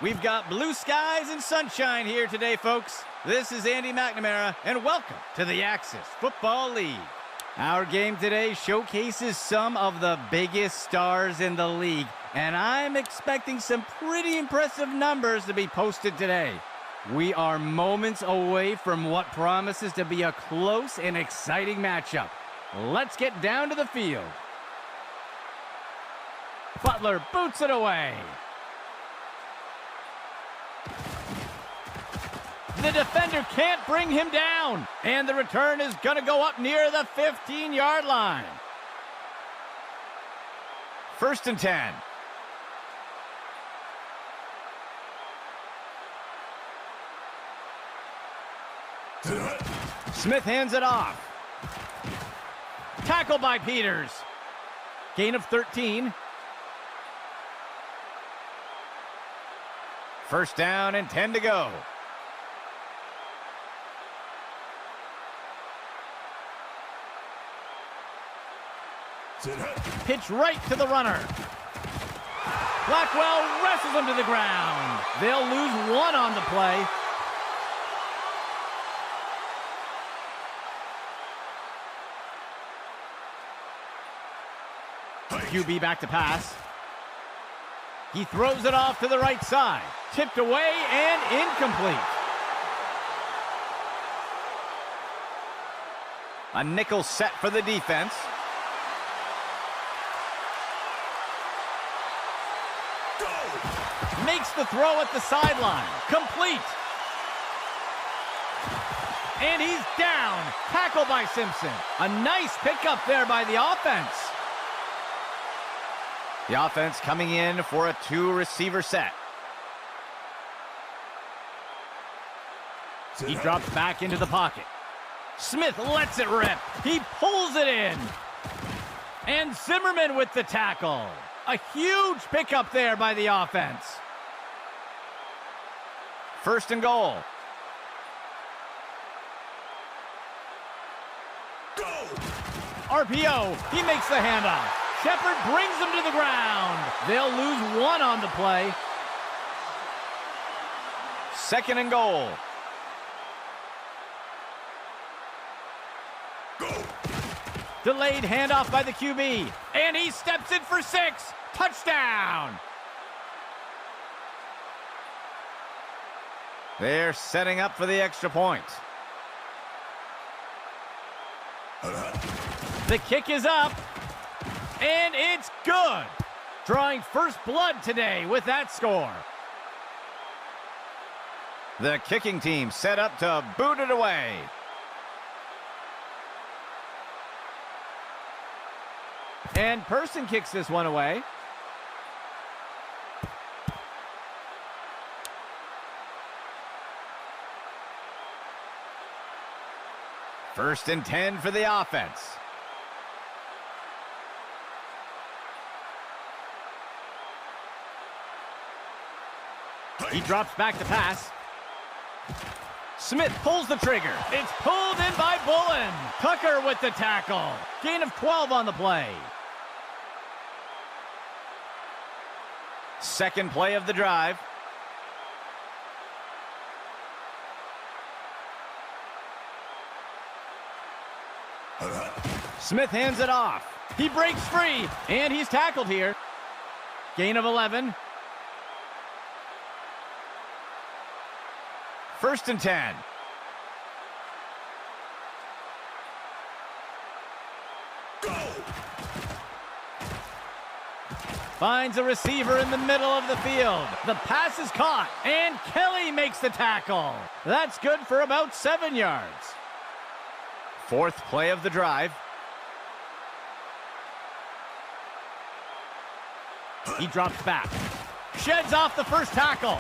We've got blue skies and sunshine here today, folks. This is Andy McNamara, and welcome to the Axis Football League. Our game today showcases some of the biggest stars in the league, and I'm expecting some pretty impressive numbers to be posted today. We are moments away from what promises to be a close and exciting matchup. Let's get down to the field. Butler boots it away. The defender can't bring him down, and the return is going to go up near the 15-yard line. 1st and 10. Smith hands it off. Tackle by Peters. Gain of 13. 1st down and 10 to go. Pitch right to the runner. Blackwell wrestles him to the ground. They'll lose one on the play. QB back to pass. He throws it off to the right side. Tipped away and incomplete. A nickel set for the defense. Makes the throw at the sideline. Complete. And he's down. Tackle by Simpson. A nice pickup there by the offense. The offense coming in for a 2-receiver set. He drops back into the pocket. Smith lets it rip. He pulls it in. And Zimmerman with the tackle. A huge pickup there by the offense. 1st and goal. Go! RPO. He makes the handoff. Shepard brings him to the ground. They'll lose one on the play. 2nd and goal. Go! Delayed handoff by the QB. And he steps in for 6. Touchdown! They're setting up for the extra point. The kick is up. And it's good. Drawing first blood today with that score. The kicking team set up to boot it away. And Person kicks this one away. First and 10 for the offense. He drops back to pass. Smith pulls the trigger. It's pulled in by Bullen. Tucker with the tackle. Gain of 12 on the play. 2nd play of the drive. Smith hands it off. He breaks free, and he's tackled here. Gain of 11. 1st and 10. Go! Finds a receiver in the middle of the field. The pass is caught, and Kelly makes the tackle. That's good for about 7 yards. 4th play of the drive. He drops back. Sheds off the first tackle.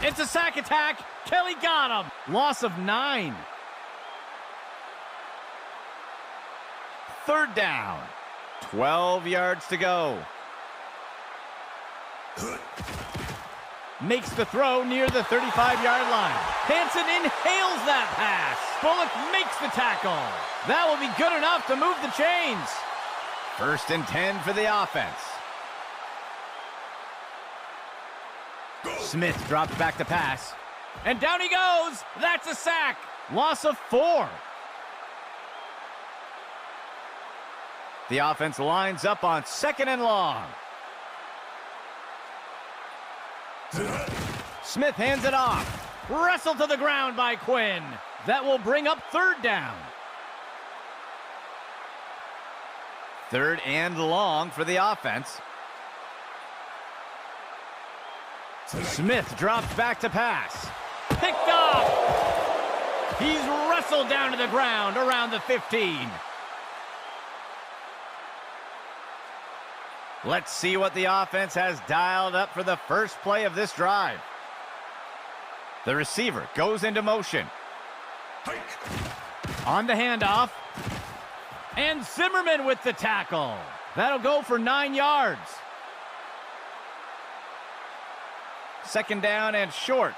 It's a sack attack. Kelly got him. Loss of 9. 3rd down. 12 yards to go. Makes the throw near the 35-yard line. Hansen inhales that pass. Bullock makes the tackle. That will be good enough to move the chains. 1st and 10 for the offense. Smith drops back to pass. And down he goes. That's a sack. Loss of 4. The offense lines up on 2nd and long. Smith hands it off. Wrestled to the ground by Quinn. That will bring up 3rd down. 3rd and long for the offense. Smith drops back to pass. Picked off. He's wrestled down to the ground around the 15. Let's see what the offense has dialed up for the first play of this drive. The receiver goes into motion. On the handoff. And Zimmerman with the tackle. That'll go for 9 yards. 2nd down and short.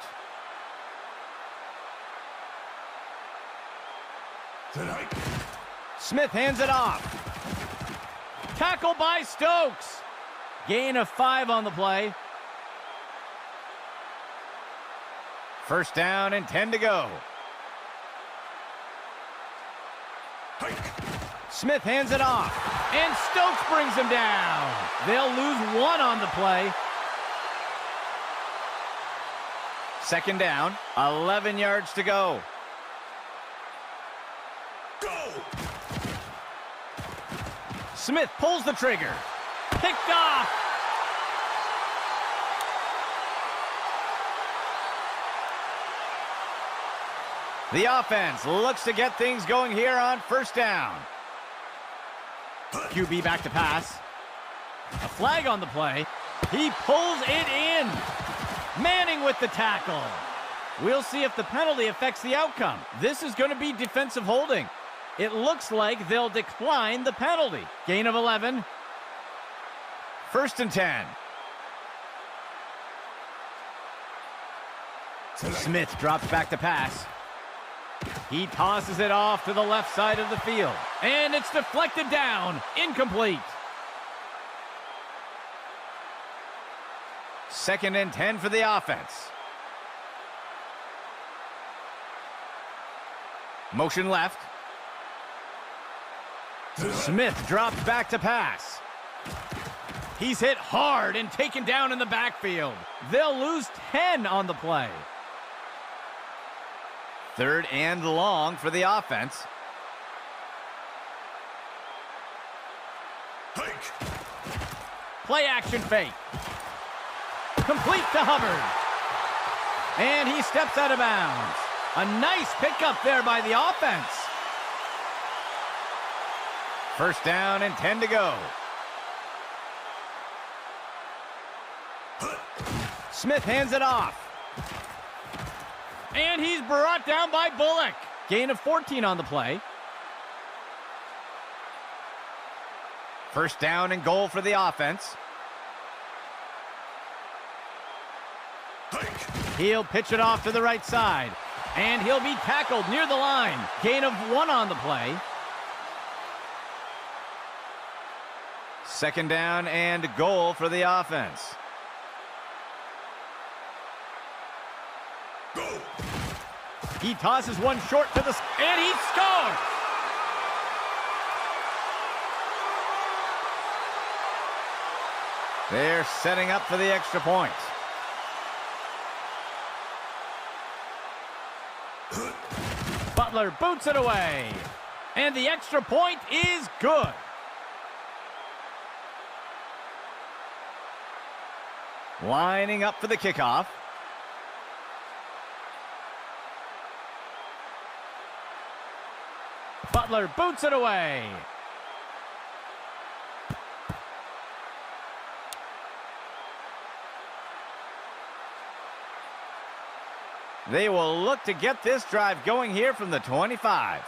Smith hands it off. Tackle by Stokes. Gain of 5 on the play. 1st down and 10 to go. Smith hands it off. And Stokes brings him down. They'll lose 1 on the play. 2nd down, 11 yards to go. Smith pulls the trigger. Picked off. The offense looks to get things going here on 1st down. QB back to pass. A flag on the play. He pulls it in. Manning with the tackle. We'll see if the penalty affects the outcome. This is going to be defensive holding. It looks like they'll decline the penalty. Gain of 11. 1st and 10. Smith drops back to pass. He tosses it off to the left side of the field. And it's deflected down. Incomplete. 2nd and 10 for the offense. Motion left. Smith drops back to pass. He's hit hard and taken down in the backfield. They'll lose 10 on the play. 3rd and long for the offense. Play action fake. Complete to Hubbard. And he steps out of bounds. A nice pickup there by the offense. 1st down and 10 to go. Smith hands it off. And he's brought down by Bullock. Gain of 14 on the play. 1st down and goal for the offense. He'll pitch it off to the right side. And he'll be tackled near the line. Gain of 1 on the play. 2nd down and goal for the offense. He tosses one short to the... And he scores! They're setting up for the extra point. Butler boots it away. And the extra point is good. Lining up for the kickoff. Butler boots it away. They will look to get this drive going here from the 25.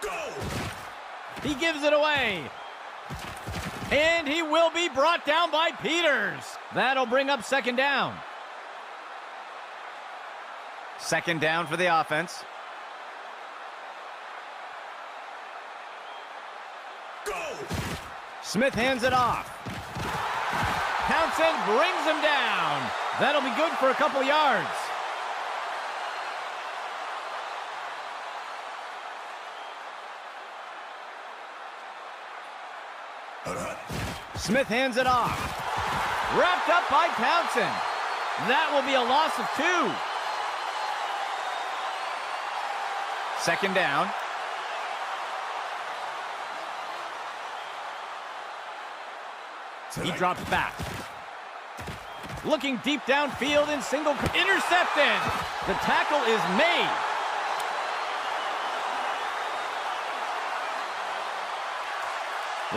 Go! He gives it away. And he will be brought down by Peters. That'll bring up 2nd down. 2nd down for the offense. Go! Smith hands it off. Townsend brings him down. That'll be good for a couple yards. Smith hands it off. Wrapped up by Townsend. That will be a loss of 2. Second down. He drops back. Looking deep downfield in single. Intercepted. The tackle is made.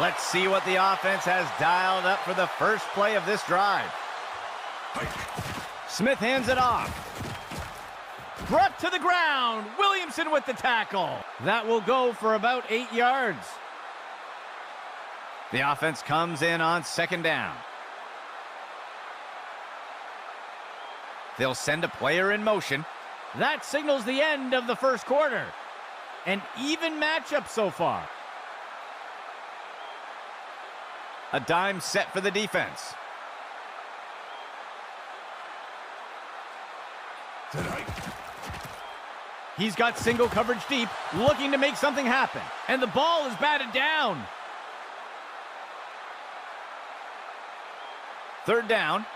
Let's see what the offense has dialed up for the first play of this drive. Smith hands it off. Brought to the ground. Williamson with the tackle. That will go for about 8 yards. The offense comes in on second down. They'll send a player in motion. That signals the end of the first quarter. An even matchup so far. A dime set for the defense. He's got single coverage deep, looking to make something happen. And the ball is batted down. Third down.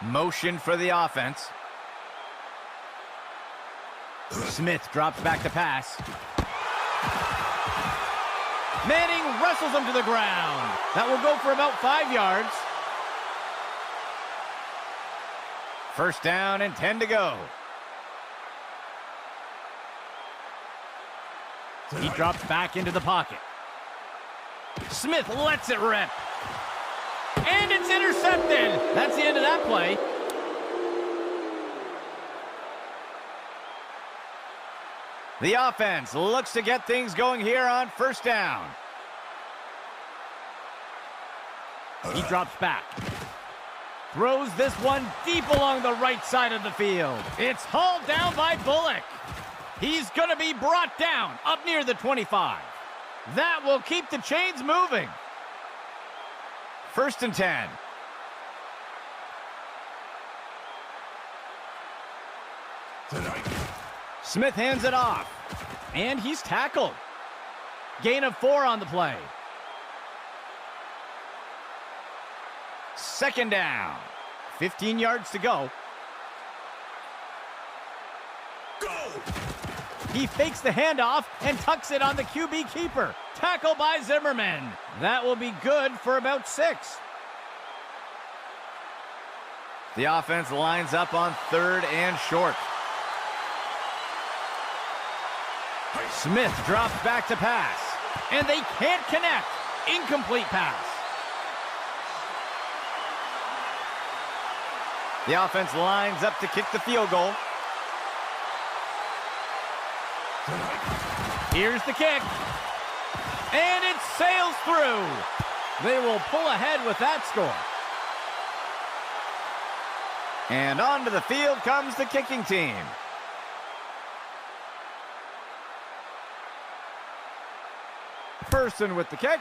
Motion for the offense. Smith drops back to pass. Manning wrestles him to the ground. That will go for about 5 yards. First down and 10 to go. He drops back into the pocket. Smith lets it rip. And it's intercepted. That's the end of that play. The offense looks to get things going here on first down. He drops back. Throws this one deep along the right side of the field. It's hauled down by Bullock. He's going to be brought down up near the 25. That will keep the chains moving. First and 10. Smith hands it off. And he's tackled. Gain of 4 on the play. Second down. 15 yards to go. He fakes the handoff and tucks it on the QB keeper. Tackle by Zimmerman. That will be good for about 6. The offense lines up on third and short. Smith drops back to pass. And they can't connect. Incomplete pass. The offense lines up to kick the field goal. Here's the kick. And it sails through. They will pull ahead with that score. And onto the field comes the kicking team. Person with the kick.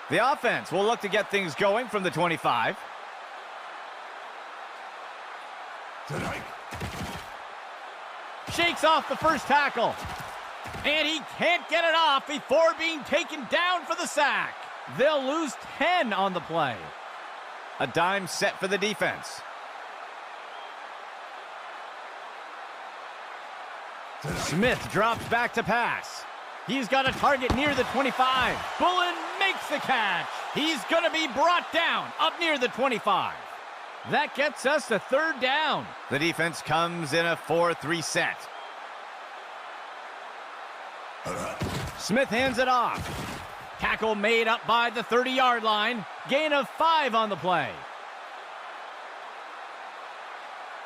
The offense will look to get things going from the 25. Shakes off the first tackle. And he can't get it off before being taken down for the sack. They'll lose 10 on the play. A dime set for the defense. Smith drops back to pass. He's got a target near the 25. Bullen makes the catch. He's going to be brought down up near the 25. That gets us to third down. The defense comes in a 4-3 set. Smith hands it off. Tackle made up by the 30-yard line. Gain of 5 on the play.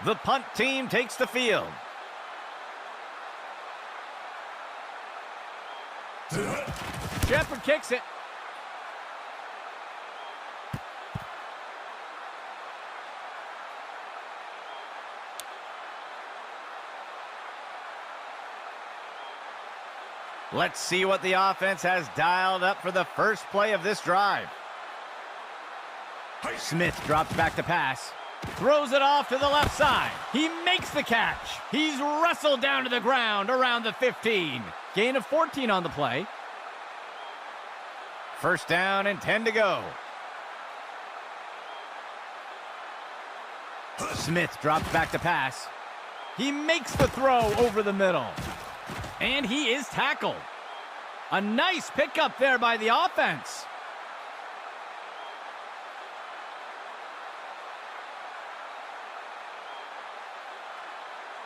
The punt team takes the field. Shepard kicks it. Let's see what the offense has dialed up for the first play of this drive. Smith drops back to pass. Throws it off to the left side. He makes the catch. He's wrestled down to the ground around the 15. Gain of 14 on the play. First down and 10 to go. Smith drops back to pass. He makes the throw over the middle. And he is tackled. A nice pickup there by the offense.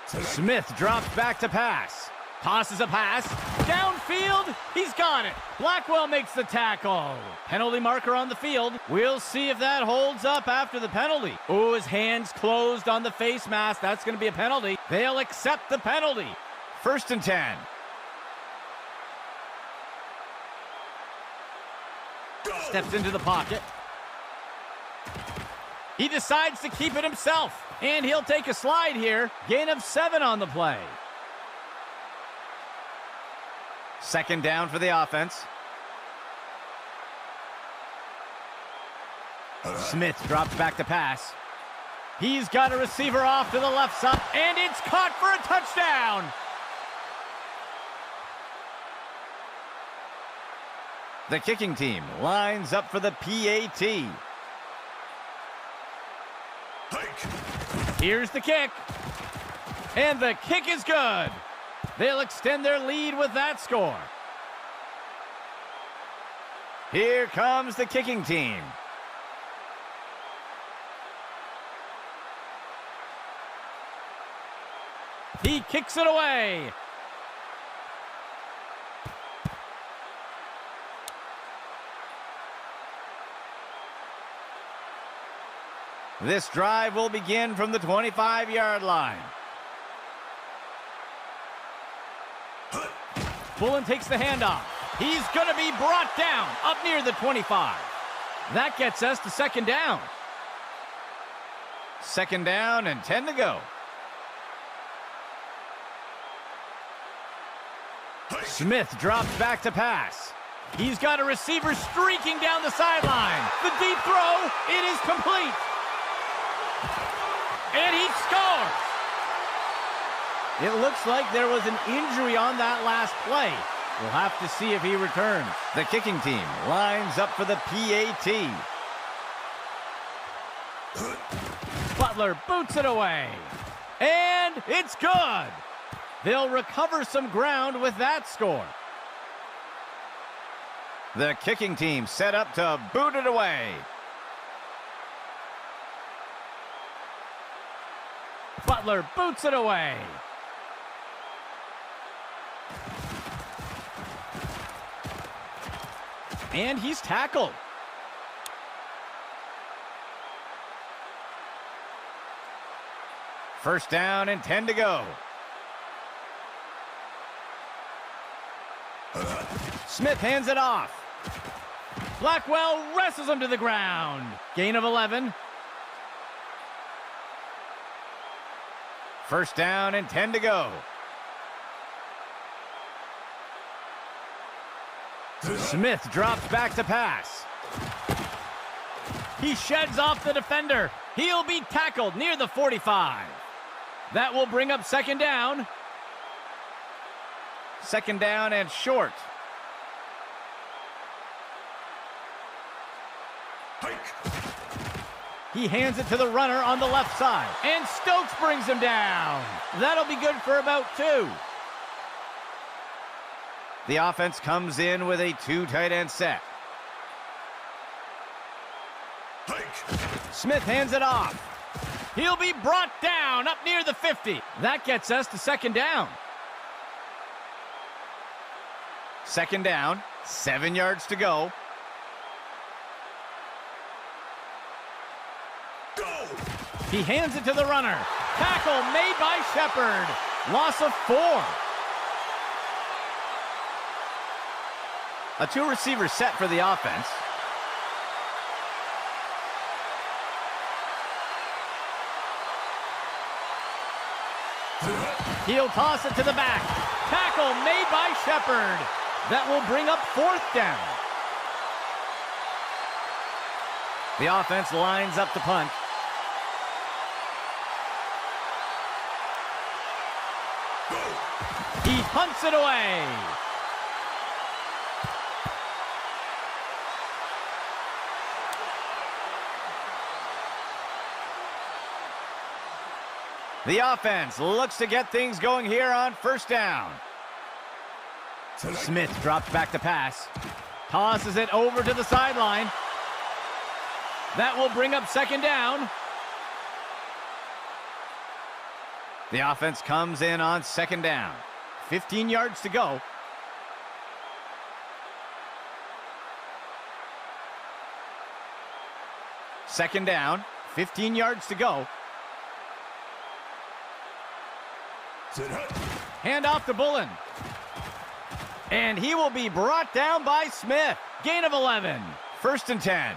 Smith drops back to pass. Tosses a pass. Downfield. He's got it. Blackwell makes the tackle. Penalty marker on the field. We'll see if that holds up after the penalty. Oh, his hands closed on the face mask. That's going to be a penalty. They'll accept the penalty. First and 10. Steps into the pocket. He decides to keep it himself. And he'll take a slide here. Gain of 7 on the play. Second down for the offense. Smith drops back to pass. He's got a receiver off to the left side. And it's caught for a touchdown. The kicking team lines up for the PAT. Here's the kick. And the kick is good. They'll extend their lead with that score. Here comes the kicking team. He kicks it away. This drive will begin from the 25-yard line. Bullen takes the handoff. He's going to be brought down up near the 25. That gets us to second down. Second down and 10 to go. Smith drops back to pass. He's got a receiver streaking down the sideline. The deep throw, it is complete. And he scores! It looks like there was an injury on that last play. We'll have to see if he returns. The kicking team lines up for the PAT. Butler boots it away. And it's good. They'll recover some ground with that score. The kicking team set up to boot it away. Butler boots it away. And he's tackled. First down and 10 to go. Smith hands it off. Blackwell wrestles him to the ground. Gain of 11. First down and 10 to go. Smith drops back to pass. He sheds off the defender. He'll be tackled near the 45. That will bring up second down. Second down and short. He hands it to the runner on the left side. And Stokes brings him down. That'll be good for about 2. The offense comes in with a 2 tight end set. Smith hands it off. He'll be brought down up near the 50. That gets us to second down. Second down, 7 yards to go. He hands it to the runner. Tackle made by Shepard. Loss of 4. A 2-receiver set for the offense. He'll toss it to the back. Tackle made by Shepard. That will bring up 4th down. The offense lines up to punt. He punts it away. The offense looks to get things going here on 1st down. Smith drops back to pass. Tosses it over to the sideline. That will bring up 2nd down. The offense comes in on 2nd down. 15 yards to go. Second down, 15 yards to go. Hand off to Bullen. And he will be brought down by Smith. Gain of 11. 1st and 10.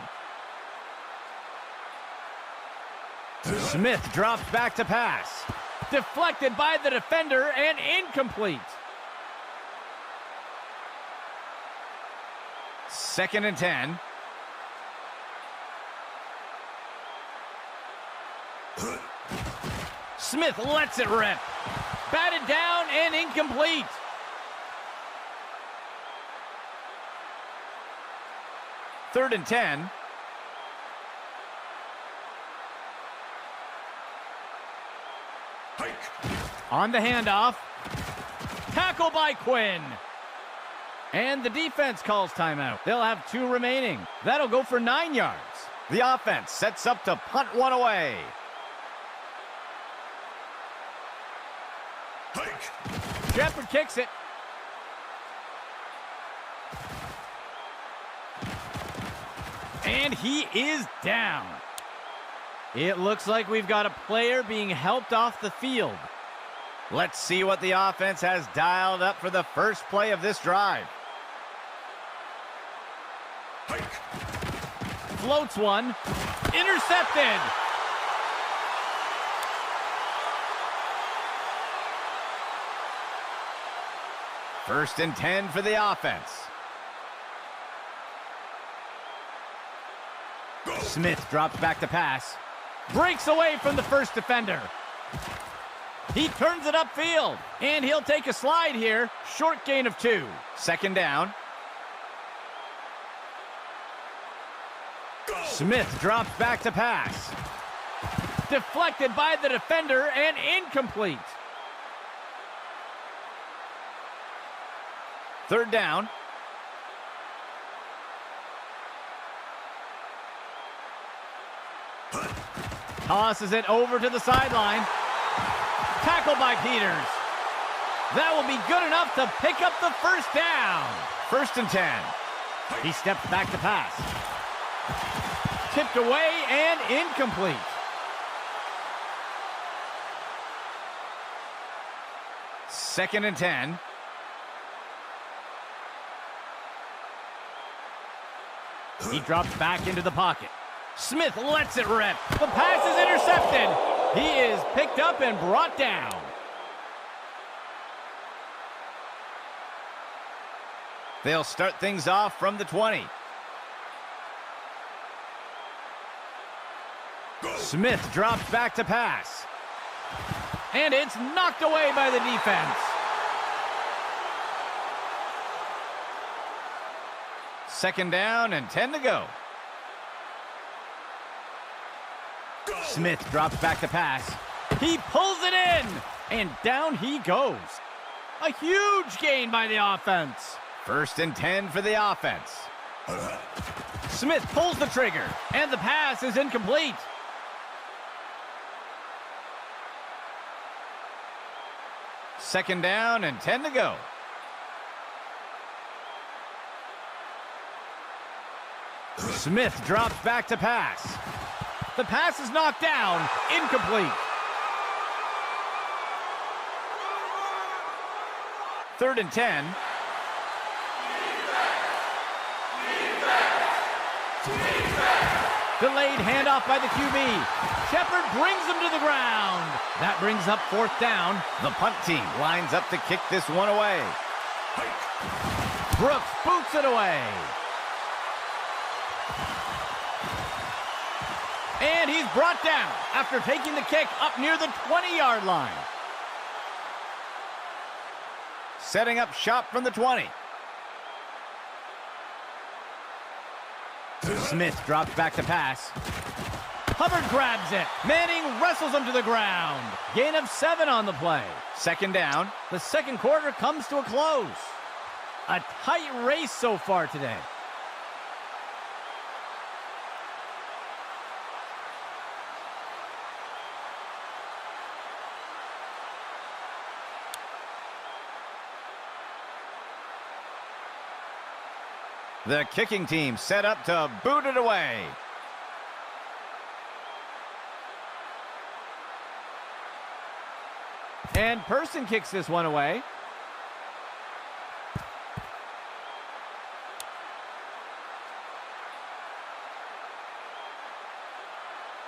Smith drops back to pass. Deflected by the defender and incomplete. 2nd and 10. Smith lets it rip. Batted down and incomplete. Third and 10. On the handoff. Tackle by Quinn. And the defense calls timeout. They'll have 2 remaining. That'll go for 9 yards. The offense sets up to punt one away. Shepard kicks it. And he is down. It looks like we've got a player being helped off the field. Let's see what the offense has dialed up for the first play of this drive. Floats one. Intercepted. First and 10 for the offense. Smith drops back to pass. Breaks away from the first defender. He turns it upfield, and he'll take a slide here. Short gain of 2. Second down. Smith drops back to pass. Deflected by the defender and incomplete. Third down. Tosses it over to the sideline. Tackle by Peters. That will be good enough to pick up the first down. First and 10. He steps back to pass. Tipped away and incomplete. Second and 10. He drops back into the pocket. Smith lets it rip. The pass is intercepted. He is picked up and brought down. They'll start things off from the 20. Smith drops back to pass. And it's knocked away by the defense. Second down and 10 to go. Smith drops back to pass. He pulls it in, and down he goes. A huge gain by the offense. First and 10 for the offense. Smith pulls the trigger, and the pass is incomplete. Second down and 10 to go. Smith drops back to pass. The pass is knocked down, incomplete. Third and 10. Delayed handoff by the QB. Shepard brings him to the ground. That brings up 4th down. The punt team lines up to kick this one away. Brooks boots it away. And he's brought down after taking the kick up near the 20-yard line. Setting up shop from the 20. Smith drops back to pass. Hubbard grabs it. Manning wrestles him to the ground. Gain of 7 on the play. 2nd down. The second quarter comes to a close. A tight race so far today. The kicking team set up to boot it away. And Person kicks this one away.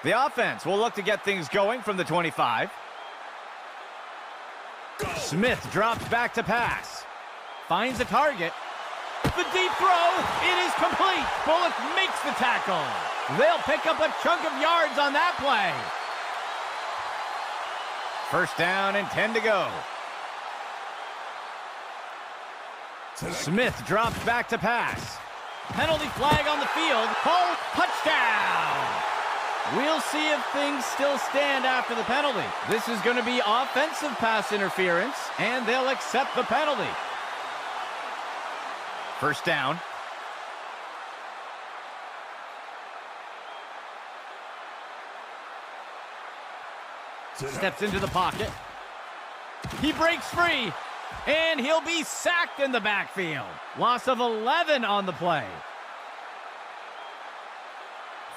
The offense will look to get things going from the 25. Smith drops back to pass. Finds a target. The deep throw, it is complete. Bullock makes the tackle. They'll pick up a chunk of yards on that play. 1st down and 10 to go. Smith drops back to pass. Penalty flag on the field. Called touchdown. We'll see if things still stand after the penalty. This is going to be offensive pass interference, and they'll accept the penalty. 1st down. Steps into the pocket. He breaks free, and he'll be sacked in the backfield. Loss of 11 on the play.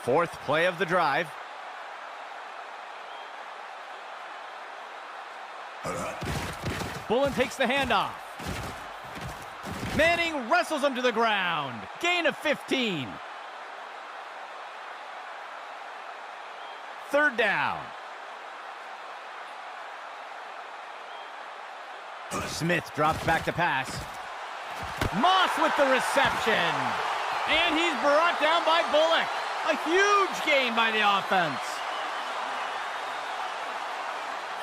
4th play of the drive. Bullen takes the handoff. Manning wrestles him to the ground. Gain of 15. 3rd down. Smith drops back to pass. Moss with the reception. And he's brought down by Bullock. A huge gain by the offense.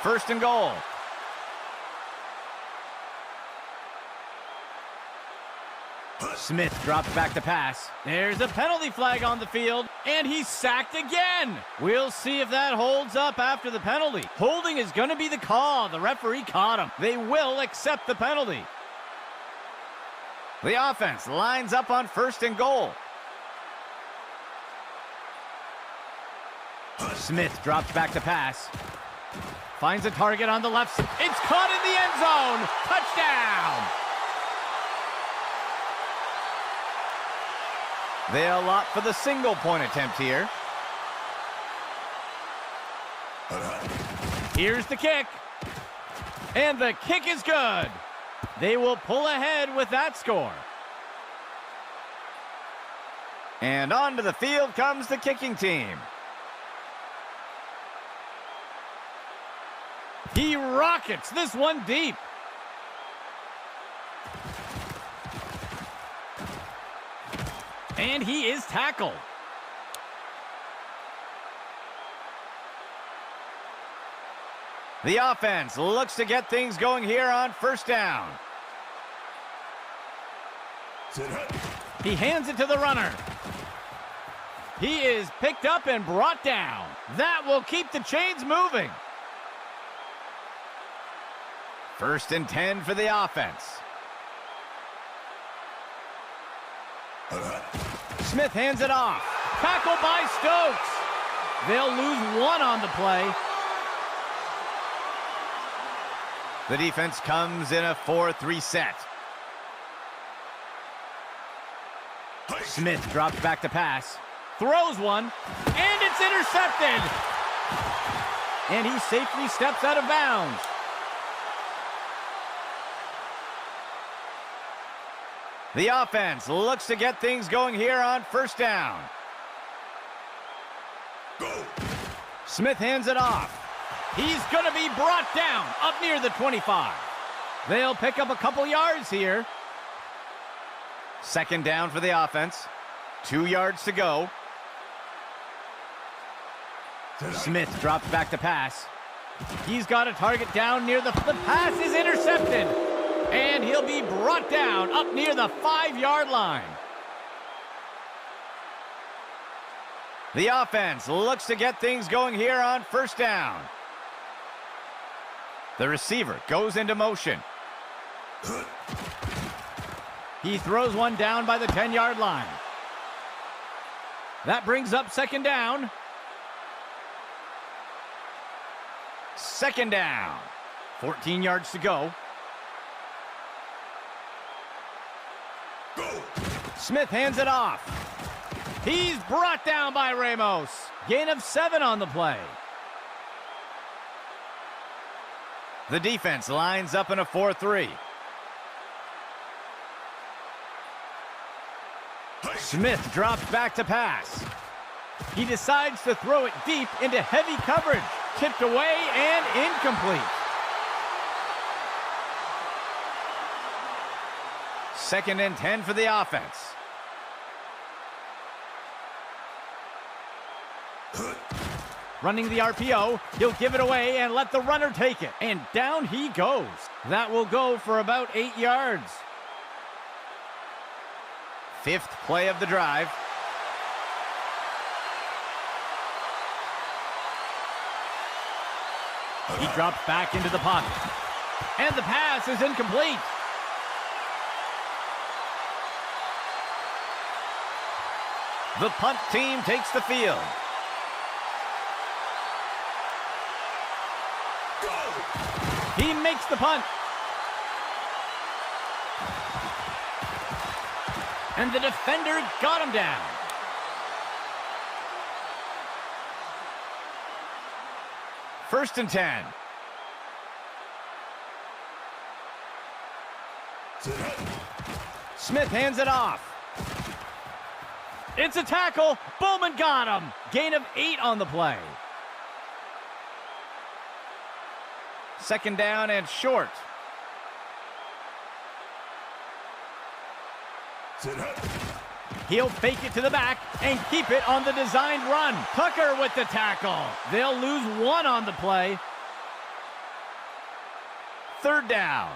1st and goal. Smith drops back to pass. There's a penalty flag on the field, and he's sacked again. We'll see if that holds up after the penalty. Holding is going to be the call. The referee caught him. They will accept the penalty. The offense lines up on 1st and goal. Smith drops back to pass. Finds a target on the left side. It's caught in the end zone. Touchdown. They'll opt for the single-point attempt here. Here's the kick. And the kick is good. They will pull ahead with that score. And onto the field comes the kicking team. He rockets this one deep. And he is tackled. The offense looks to get things going here on 1st down. He hands it to the runner. He is picked up and brought down. That will keep the chains moving. 1st and 10 for the offense. Smith hands it off. Tackle by Stokes. They'll lose 1 on the play. The defense comes in a 4-3 set. Smith drops back to pass. Throws one. And it's intercepted. And he safely steps out of bounds. The offense looks to get things going here on 1st down. Smith hands it off. He's going to be brought down up near the 25. They'll pick up a couple yards here. Second down for the offense. 2 yards to go. Smith drops back to pass. He's got a target down near the pass is intercepted. And he'll be brought down up near the 5-yard line. The offense looks to get things going here on first down. The receiver goes into motion. He throws one down by the 10-yard line. That brings up second down. Second down. 14 yards to go. Smith hands it off. He's brought down by Ramos. Gain of 7 on the play. The defense lines up in a 4-3. Smith drops back to pass. He decides to throw it deep into heavy coverage. Tipped away and incomplete. Second and 10 for the offense. Running the RPO, he'll give it away and let the runner take it. And down he goes. That will go for about 8 yards. Fifth play of the drive. He drops back into the pocket. And the pass is incomplete. The punt team takes the field. He makes the punt. And the defender got him down. First and 10. Smith hands it off. It's a tackle. Bowman got him. Gain of 8 on the play. Second down and short. He'll fake it to the back and keep it on the designed run. Tucker with the tackle. They'll lose 1 on the play. Third down.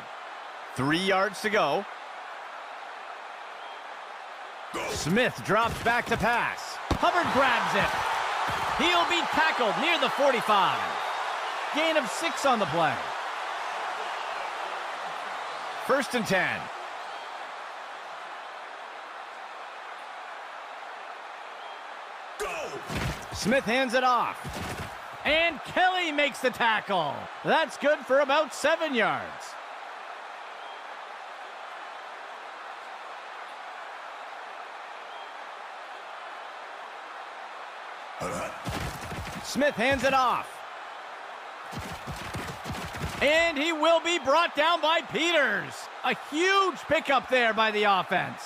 3 yards to go. Smith drops back to pass. Hubbard grabs it. He'll be tackled near the 45. Gain of 6 on the play. First and 10. Smith hands it off. And Kelly makes the tackle. That's good for about 7 yards. Smith hands it off. And he will be brought down by Peters. A huge pickup there by the offense.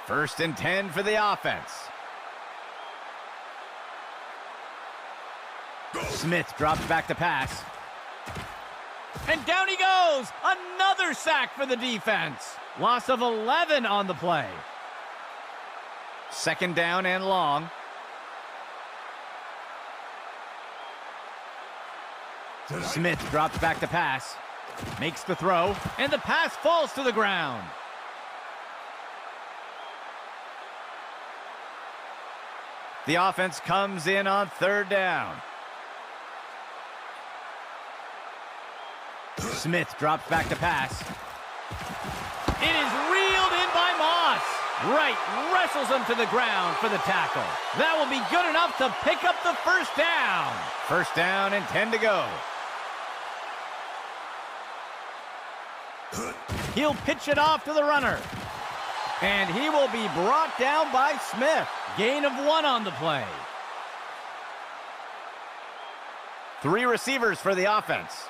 First and 10 for the offense. Smith drops back to pass. And down he goes. Another sack for the defense. Loss of 11 on the play. Second down and long. Smith drops back to pass. Makes the throw. And the pass falls to the ground. The offense comes in on third down. Smith drops back to pass. It is reeled in by Moss. Wright wrestles him to the ground for the tackle. That will be good enough to pick up the first down. First down and 10 to go. He'll pitch it off to the runner. And he will be brought down by Smith. Gain of 1 on the play. 3 receivers for the offense.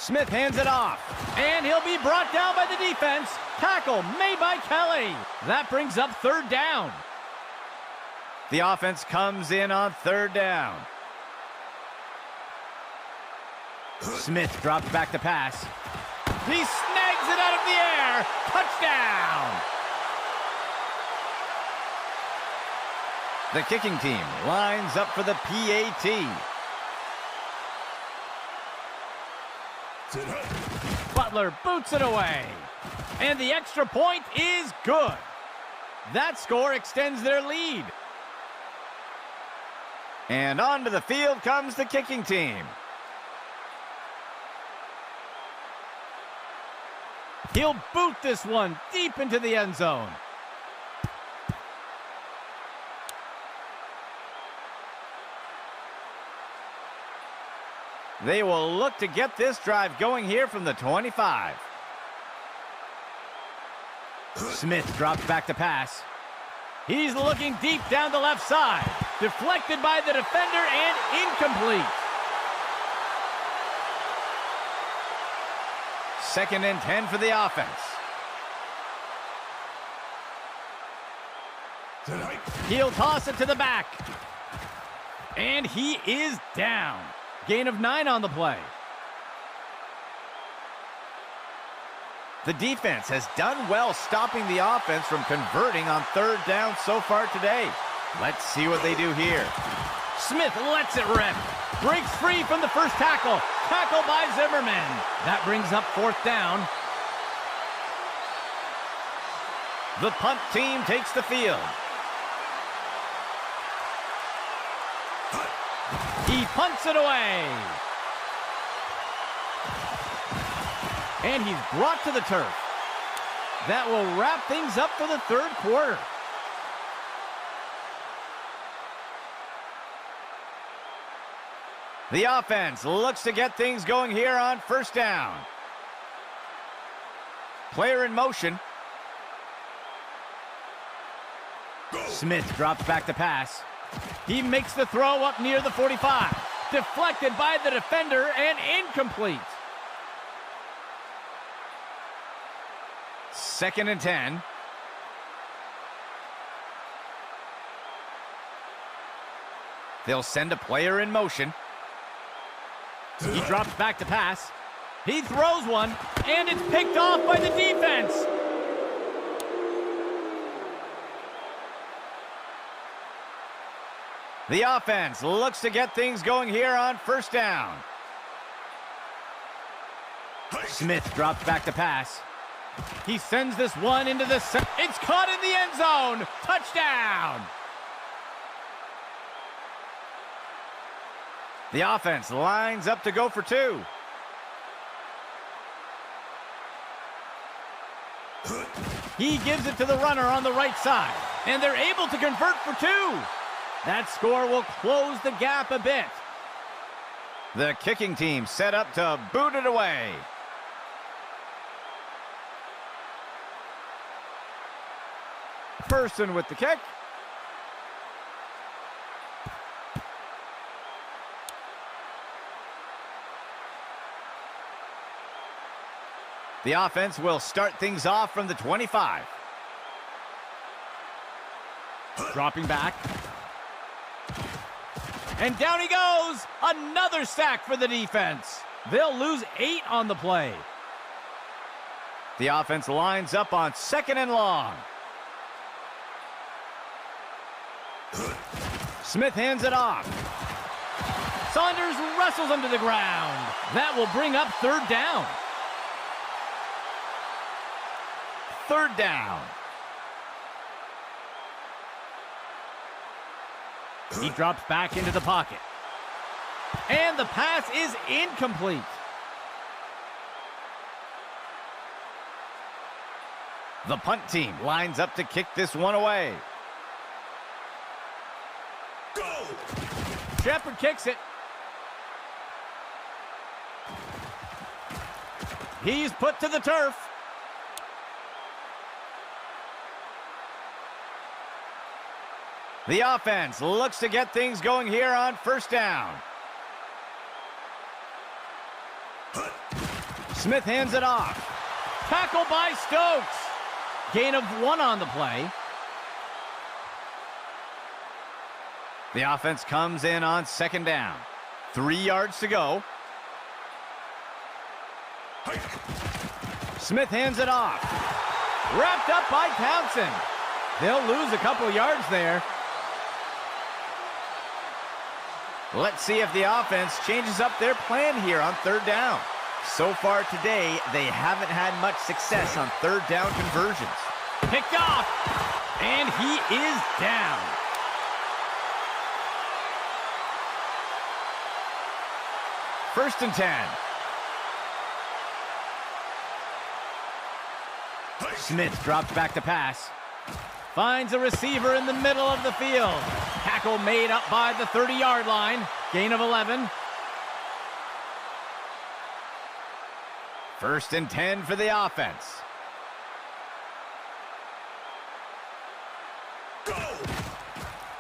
Smith hands it off, and he'll be brought down by the defense. Tackle made by Kelly. That brings up third down. The offense comes in on third down. Smith drops back to pass. He snags it out of the air. Touchdown! The kicking team lines up for the PAT. Butler boots it away. And the extra point is good. That score extends their lead. And onto the field comes the kicking team. He'll boot this one deep into the end zone. They will look to get this drive going here from the 25. Smith drops back to pass. He's looking deep down the left side. Deflected by the defender and incomplete. 2nd and 10 for the offense. He'll toss it to the back. And he is down. Gain of 9 on the play. The defense has done well stopping the offense from converting on third down so far today. Let's see what they do here. Smith lets it rip. Breaks free from the first tackle. Tackle by Zimmerman. That brings up 4th down. The punt team takes the field. He punts it away. And he's brought to the turf. That will wrap things up for the 3rd quarter. The offense looks to get things going here on 1st down. Player in motion. Smith drops back to pass. He makes the throw up near the 45. Deflected by the defender and incomplete. 2nd and 10. They'll send a player in motion. He drops back to pass. He throws one, and it's picked off by the defense. The offense looks to get things going here on 1st down. Smith drops back to pass. He sends this one into the... It's caught in the end zone. Touchdown! The offense lines up to go for 2. He gives it to the runner on the right side, and they're able to convert for 2. That score will close the gap a bit. The kicking team set up to boot it away. Person with the kick. The offense will start things off from the 25. Dropping back. And down he goes. Another sack for the defense. They'll lose 8 on the play. The offense lines up on 2nd and long. Smith hands it off. Saunders wrestles him to the ground. That will bring up 3rd down. 3rd down. He drops back into the pocket. And the pass is incomplete. The punt team lines up to kick this one away. Go! Shepard kicks it. He's put to the turf. The offense looks to get things going here on 1st down. Smith hands it off. Tackle by Stokes. Gain of 1 on the play. The offense comes in on 2nd down. 3 yards to go. Smith hands it off. Wrapped up by Townsend. They'll lose a couple yards there. Let's see if the offense changes up their plan here on 3rd down. So far today, they haven't had much success on 3rd down conversions. Picked off, and he is down. First and 10. Smith drops back to pass. Finds a receiver in the middle of the field. Tackle made up by the 30-yard line. Gain of 11. First and 10 for the offense.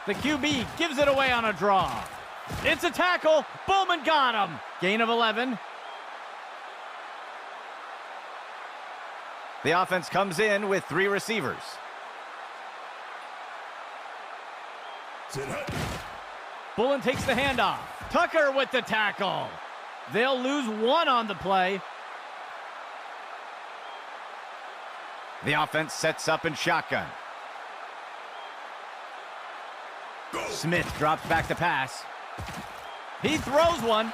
The QB gives it away on a draw. It's a tackle. Bowman got him. Gain of 11. The offense comes in with 3 receivers. Bullen takes the handoff. Tucker with the tackle. They'll lose 1 on the play. The offense sets up in shotgun. Smith drops back to pass. He throws one.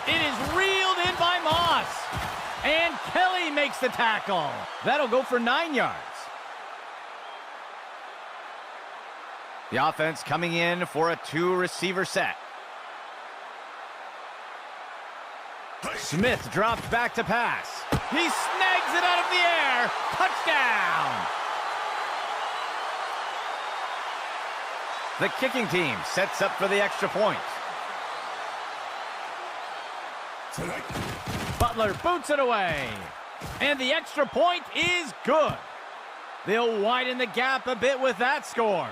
It is reeled in by Moss. And Kelly makes the tackle. That'll go for 9 yards. The offense coming in for a 2-receiver set. Smith drops back to pass. He snags it out of the air. Touchdown! The kicking team sets up for the extra point. Butler boots it away. And the extra point is good. They'll widen the gap a bit with that score.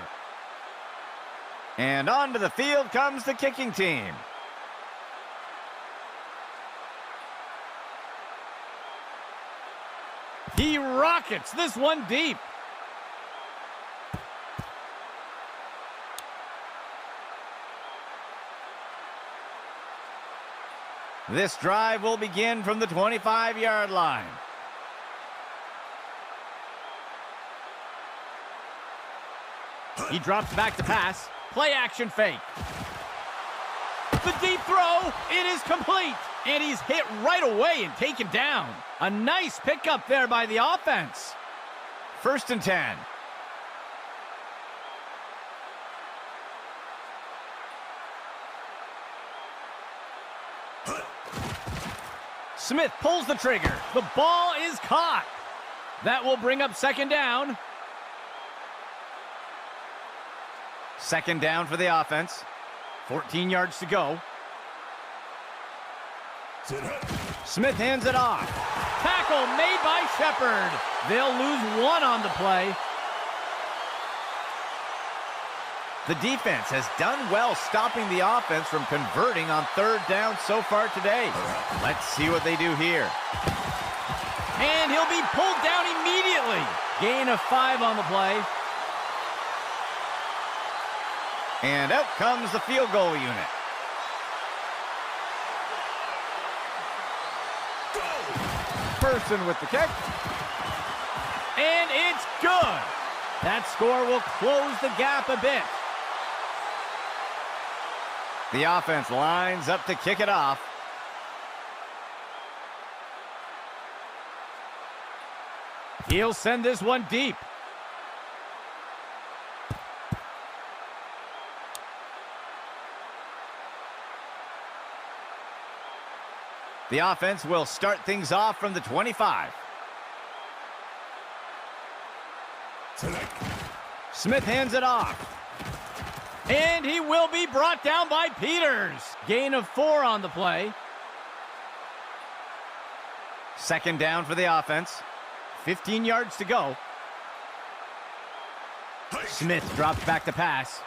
And onto the field comes the kicking team. He rockets this one deep. This drive will begin from the 25-yard line. He drops back to pass. Play action fake. The deep throw, it is complete. And he's hit right away and taken down. A nice pickup there by the offense. First and 10. Smith pulls the trigger. The ball is caught. That will bring up 2nd down. 2nd down for the offense. 14 yards to go. Smith hands it off. Tackle made by Shepard. They'll lose 1 on the play. The defense has done well stopping the offense from converting on 3rd down so far today. Let's see what they do here. And he'll be pulled down immediately. Gain of 5 on the play. And out comes the field goal unit. Person with the kick. And it's good. That score will close the gap a bit. The offense lines up to kick it off. He'll send this one deep. The offense will start things off from the 25. Smith hands it off. And he will be brought down by Peters. Gain of 4 on the play. 2nd down for the offense. 15 yards to go. Smith drops back to pass.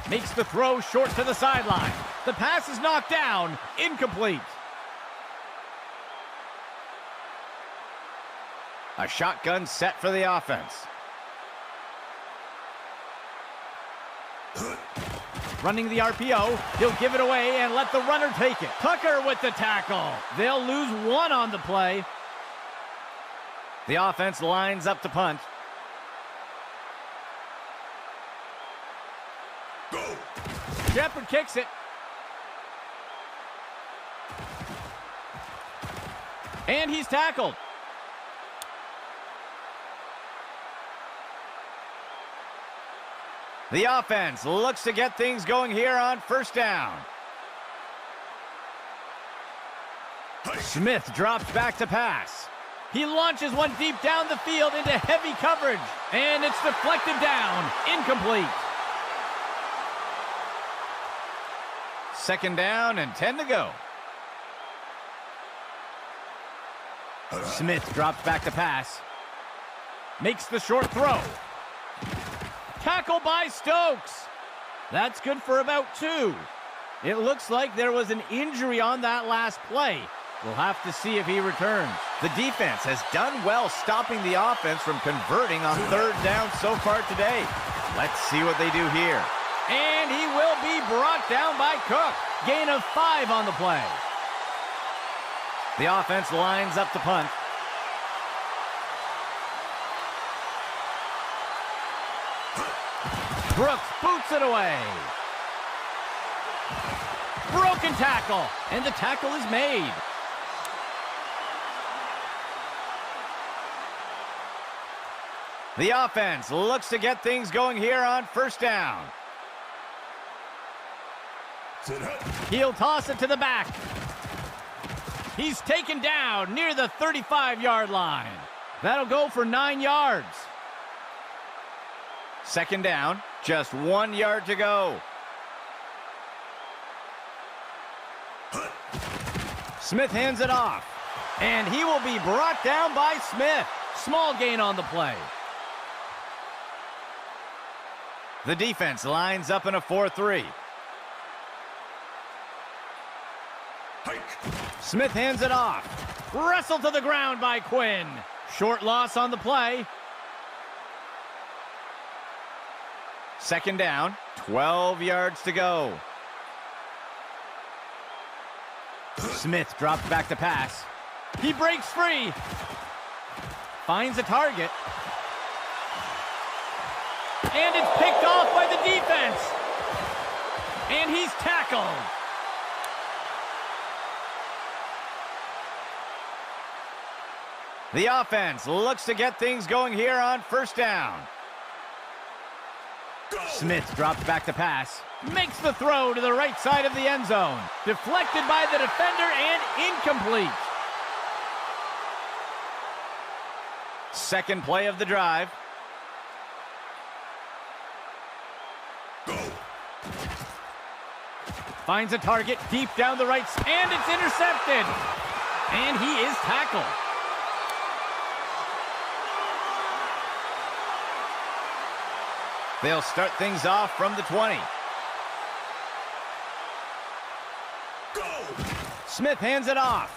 Makes the throw short to the sideline. The pass is knocked down. Incomplete. A shotgun set for the offense. Running the RPO. He'll give it away and let the runner take it. Tucker with the tackle. They'll lose one on the play. The offense lines up to punt. Go. Shepard kicks it. And he's tackled. The offense looks to get things going here on first down. Smith drops back to pass. He launches one deep down the field into heavy coverage. And it's deflected down. Incomplete. Second down and 10 to go. Smith drops back to pass. Makes the short throw. Tackle by Stokes. That's good for about 2. It looks like there was an injury on that last play. We'll have to see if he returns. The defense has done well stopping the offense from converting on third down so far today. Let's see what they do here. And he will be brought down by Cook. Gain of 5 on the play. The offense lines up to punt. Brooks boots it away. Broken tackle, and the tackle is made. The offense looks to get things going here on first down. He'll toss it to the back. He's taken down near the 35-yard line. That'll go for 9 yards. Second down, just 1 yard to go. Smith hands it off, and he will be brought down by Smith. Small gain on the play. The defense lines up in a 4-3. Smith hands it off. Wrestled to the ground by Quinn. Short loss on the play. Second down, 12 yards to go. Smith drops back to pass. He breaks free. Finds a target. And it's picked off by the defense. And he's tackled. The offense looks to get things going here on first down. Smith drops back to pass. Makes the throw to the right side of the end zone. Deflected by the defender and incomplete. Second play of the drive. Finds a target deep down the right, and it's intercepted. And he is tackled. They'll start things off from the 20. Smith hands it off.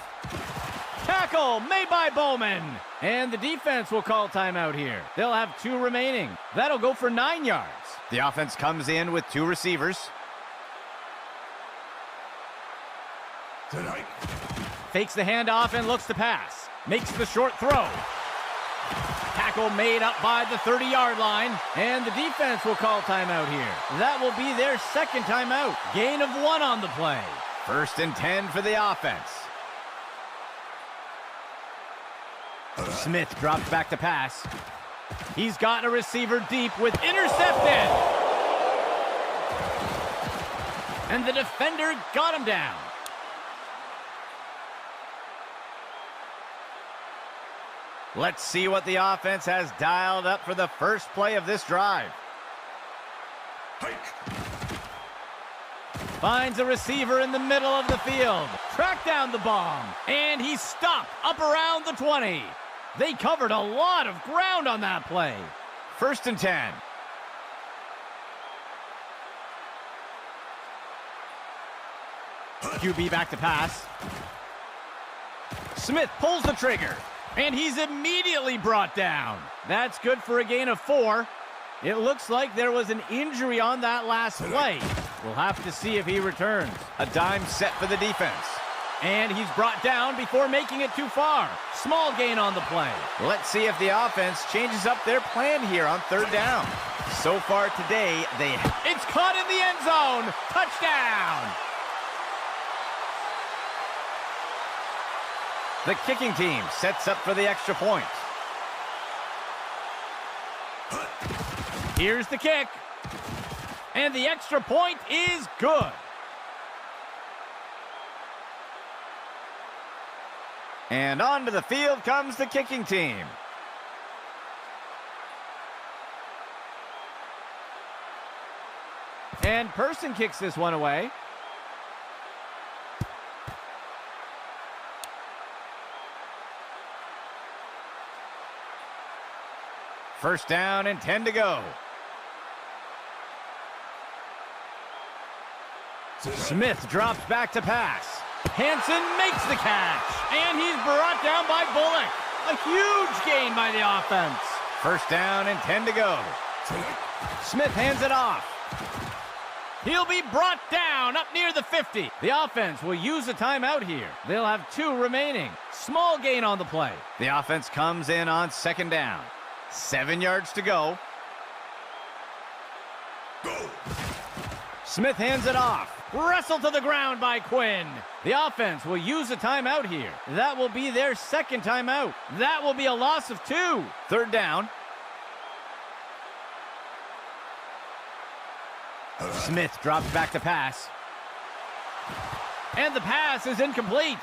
Tackle made by Bowman. And the defense will call timeout here. They'll have 2 remaining. That'll go for 9 yards. The offense comes in with 2 receivers. Fakes the handoff and looks to pass. Makes the short throw. Tackle made up by the 30-yard line, and the defense will call timeout here. That will be their second timeout. Gain of 1 on the play. First and 10 for the offense. Smith drops back to pass. He's got a receiver deep with intercepted. And the defender got him down. Let's see what the offense has dialed up for the first play of this drive. Finds a receiver in the middle of the field. Track down the bomb. And he's stopped up around the 20. They covered a lot of ground on that play. First and 10. QB back to pass. Smith pulls the trigger. And he's immediately brought down. That's good for a gain of 4. It looks like there was an injury on that last play. We'll have to see if he returns. A dime set for the defense. And he's brought down before making it too far. Small gain on the play. Let's see if the offense changes up their plan here on 3rd down. So far today, it's caught in the end zone. Touchdown! The kicking team sets up for the extra point. Here's the kick. And the extra point is good. And onto the field comes the kicking team. And Person kicks this one away. First down and 10 to go. Smith drops back to pass. Hansen makes the catch. And he's brought down by Bullock. A huge gain by the offense. First down and 10 to go. Smith hands it off. He'll be brought down up near the 50. The offense will use a timeout here. They'll have 2 remaining. Small gain on the play. The offense comes in on 2nd down. 7 yards to go. Smith hands it off. Wrestled to the ground by Quinn. The offense will use a timeout here. That will be their 2nd timeout. That will be a loss of 2. 3rd down. Smith drops back to pass. And the pass is incomplete.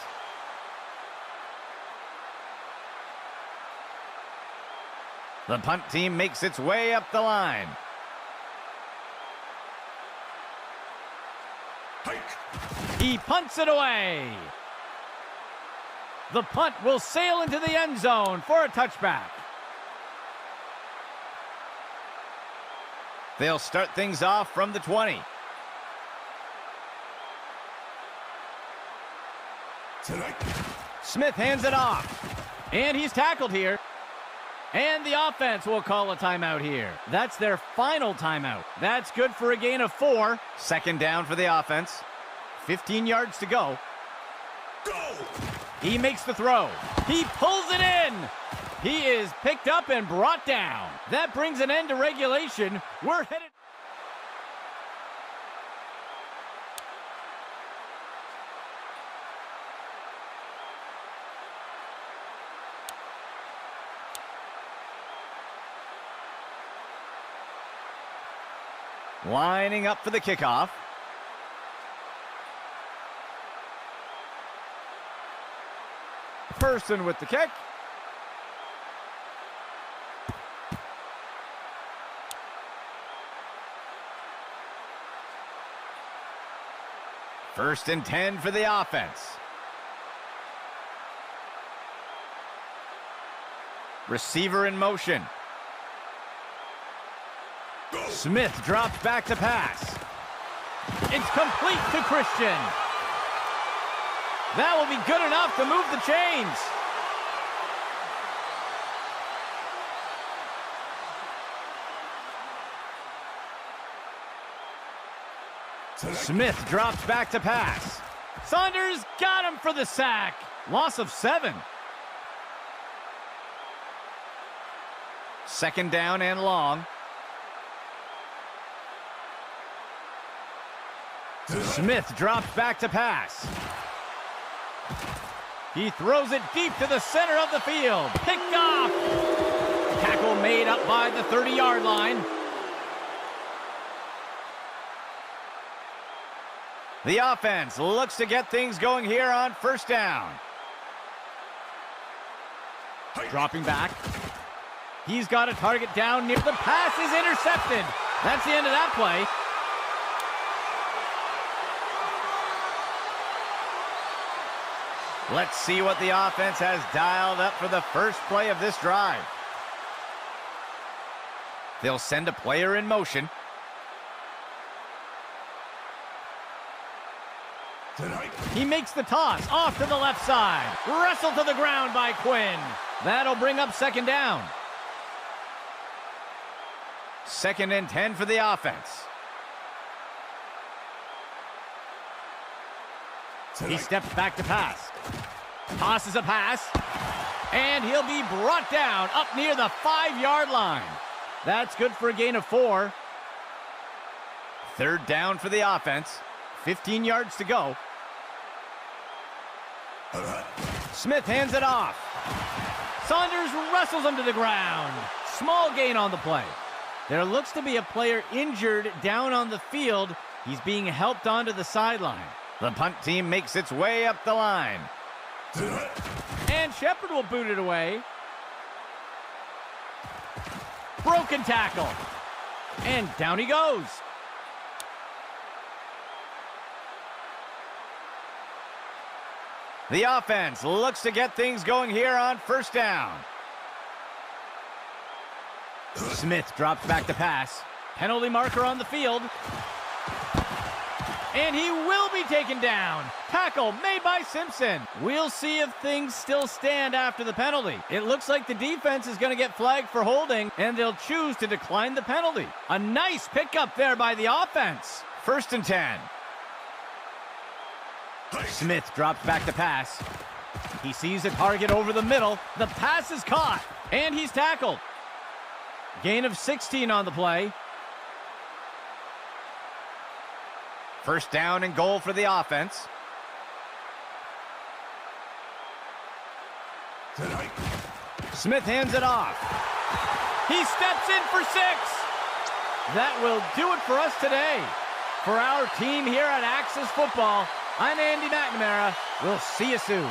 The punt team makes its way up the line. He punts it away. The punt will sail into the end zone for a touchback. They'll start things off from the 20. Smith hands it off. And he's tackled here. And the offense will call a timeout here. That's their final timeout. That's good for a gain of 4. 2nd down for the offense. 15 yards to go. He makes the throw. He pulls it in. He is picked up and brought down. That brings an end to regulation. We're headed... Lining up for the kickoff. Person with the kick. First and 10 for the offense. Receiver in motion. Smith drops back to pass. It's complete to Christian. That will be good enough to move the chains. Smith drops back to pass. Saunders got him for the sack. Loss of 7. 2nd down and long. Smith drops back to pass. He throws it deep to the center of the field. Picked off. Tackle made up by the 30-yard line. The offense looks to get things going here on 1st down. Dropping back. He's got a target down near the pass is intercepted. That's the end of that play. Let's see what the offense has dialed up for the first play of this drive. They'll send a player in motion. He makes the toss off to the left side. Wrestled to the ground by Quinn. That'll bring up second down. 2nd and 10 for the offense. He steps back to pass. Tosses a pass. And he'll be brought down up near the 5-yard line. That's good for a gain of 4. 3rd down for the offense. 15 yards to go. Smith hands it off. Saunders wrestles him to the ground. Small gain on the play. There looks to be a player injured down on the field. He's being helped onto the sideline. The punt team makes its way up the line. And Shepard will boot it away. Broken tackle. And down he goes. The offense looks to get things going here on 1st down. Smith drops back to pass. Penalty marker on the field. And he will be taken down. Tackle made by Simpson. We'll see if things still stand after the penalty. It looks like the defense is going to get flagged for holding, and they'll choose to decline the penalty. A nice pickup there by the offense. 1st and 10. Smith drops back to pass. He sees a target over the middle. The pass is caught, and he's tackled. Gain of 16 on the play. 1st down and goal for the offense. Smith hands it off. He steps in for 6. That will do it for us today. For our team here at Axis Football, I'm Andy McNamara. We'll see you soon.